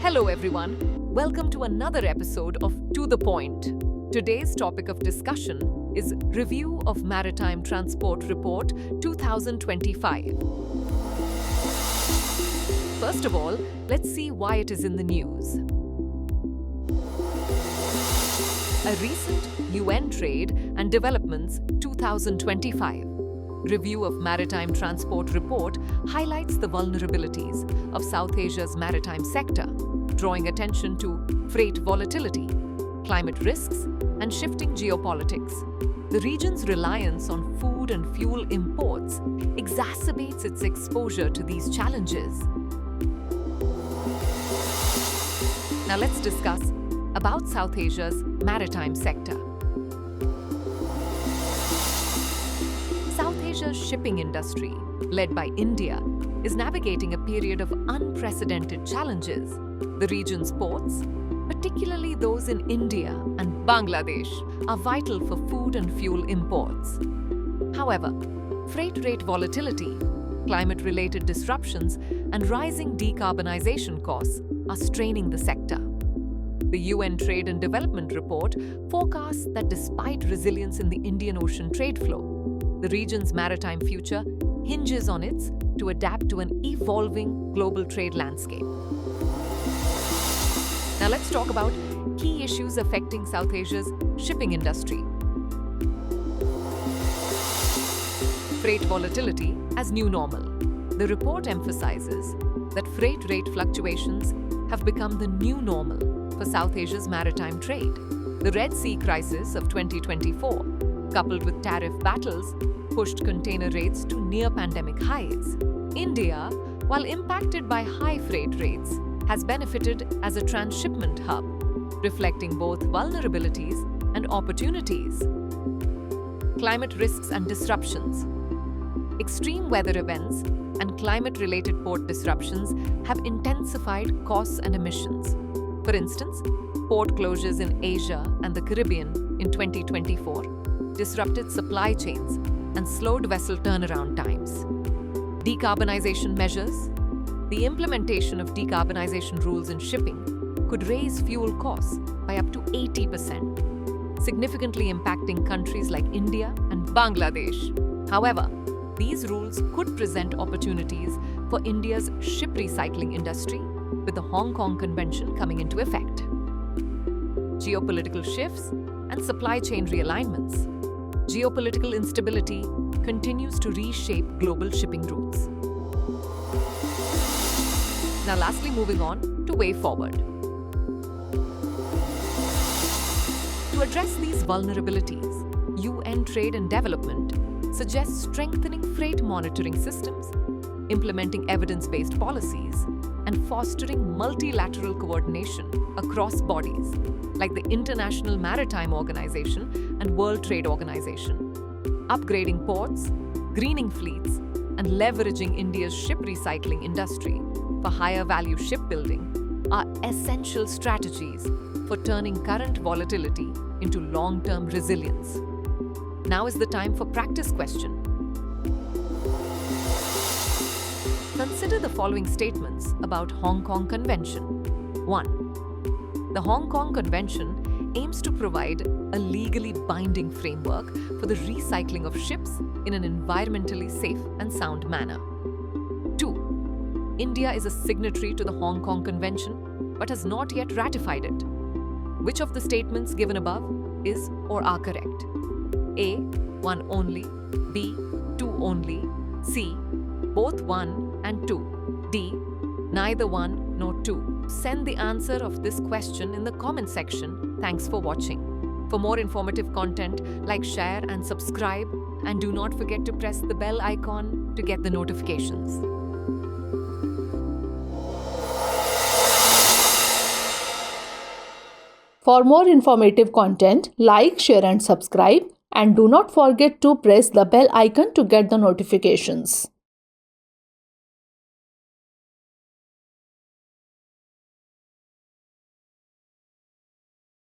Hello everyone, welcome to another episode of To The Point. Today's topic of discussion is Review of Maritime Transport Report 2025. First of all, let's see why it is in the news. A recent UN Trade and Developments 2025 Review of Maritime Transport Report highlights the vulnerabilities of South Asia's maritime sector, drawing attention to freight volatility, climate risks, and shifting geopolitics. The region's reliance on food and fuel imports exacerbates its exposure to these challenges. Now let's discuss about South Asia's maritime sector. South Asia's shipping industry, led by India, is navigating a period of unprecedented challenges. The region's ports, particularly those in India and Bangladesh, are vital for food and fuel imports. However, freight rate volatility, climate-related disruptions, and rising decarbonization costs are straining the sector. The UN Trade and Development Report forecasts that despite resilience in the Indian Ocean trade flow, the region's maritime future hinges on it to adapt to an evolving global trade landscape. Now let's talk about key issues affecting South Asia's shipping industry. Freight volatility as new normal. The report emphasizes that freight rate fluctuations have become the new normal for South Asia's maritime trade. The Red Sea crisis of 2024, coupled with tariff battles, pushed container rates to near-pandemic highs. India, while impacted by high freight rates, has benefited as a transshipment hub, reflecting both vulnerabilities and opportunities. Climate risks and disruptions. Extreme weather events and climate-related port disruptions have intensified costs and emissions. For instance, port closures in Asia and the Caribbean in 2024 disrupted supply chains and slowed vessel turnaround times. Decarbonization measures. The implementation of decarbonization rules in shipping could raise fuel costs by up to 80%, significantly impacting countries like India and Bangladesh. However, these rules could present opportunities for India's ship recycling industry, with the Hong Kong Convention coming into effect. Geopolitical shifts and supply chain realignments. Geopolitical instability continues to reshape global shipping routes. Now lastly, moving on to way forward. To address these vulnerabilities, UN Trade and Development suggests strengthening freight monitoring systems, implementing evidence-based policies, and fostering multilateral coordination across bodies like the International Maritime Organization and World Trade Organization. Upgrading ports, greening fleets, and leveraging India's ship recycling industry for higher value shipbuilding are essential strategies for turning current volatility into long-term resilience. Now is the time for practice question. Consider the following statements about Hong Kong Convention. 1. The Hong Kong Convention aims to provide a legally binding framework for the recycling of ships in an environmentally safe and sound manner. 2. India is a signatory to the Hong Kong Convention but has not yet ratified it. Which of the statements given above is or are correct? A. 1 only. B. 2 only. C. Both 1 and 2. D. Neither 1 nor 2. Send the answer of this question in the comment section. Thanks for watching. For more informative content, like, share and subscribe, and do not forget to press the bell icon to get the notifications. For more informative content, like, share and subscribe, and do not forget to press the bell icon to get the notifications.